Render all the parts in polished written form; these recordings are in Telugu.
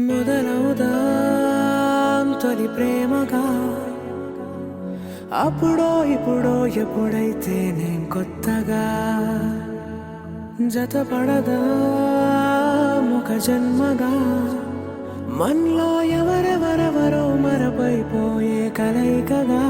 మొదలవుదాం తొలి ప్రేమగా, అప్పుడో ఇప్పుడో ఎప్పుడైతే నేను కొత్తగా జతపడదా ఒక జన్మగా, మనలో ఎవరెవరెవరో మరపైపోయే కలయికగా.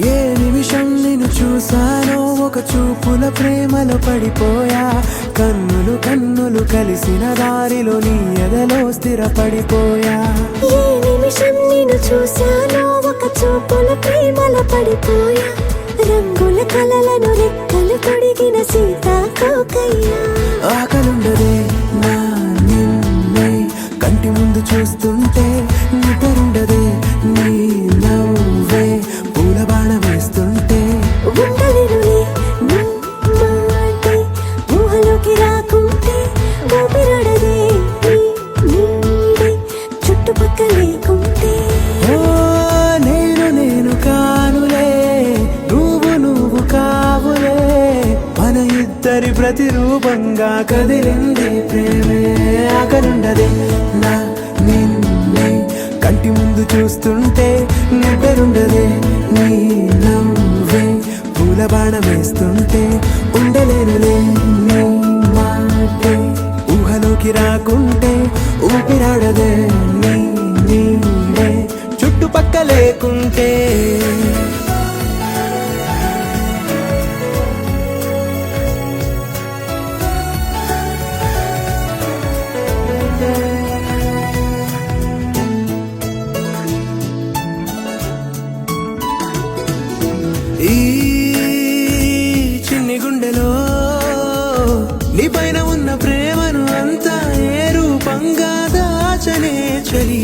ఏ నిమిషం నిన్ను చూసానో ఒక చూపుల ప్రేమలో పడిపోయా, కన్నులు కన్నులు కలిసిన దారిలో నీ ఎదలో స్థిరపడిపోయా. ఏ నిమిషం నిన్ను చూసానో ఒక చూపుల ప్రేమలో పడిపోయా, రంగుల కలలను రెక్కలు తొడిగిన సీతాకోకయ్యా. ఆకలుండదే నా నిన్నే కంటి ముందు చూస్తుంటే, నిద్రుండదే నీ నవ్వే పూల బాణ వేస్తుంటే. ఉండలేనులే నీ మాటే ఊహలోకి రాకుంటే, ఊపిరాడదే నీ నీడే చుట్టుపక్కల లేకుంటే. ఓ నేను నేను కానులే, నువ్వు నువ్వు కావులే, మన ఇద్దరి ప్రతిరూపంగా కదిలింది ప్రేమే. ఆకలుండదే నా నిన్నే కంటి ముందు చూస్తుంటే, నిద్రుండదే నీ నవ్వే పూల బాణ వేస్తుంటే. ఉండలేనులే నీ మాటే ఊహలోకి రాకుంటే, ఊపిరాడదే నీ నీడే చుట్టుపక్క లేకుంటే. ఈ చిన్ని గుండెలో నీ పైన ఉన్న ప్రేమను అంతా ఏ రూపంగా దాచనే చలి.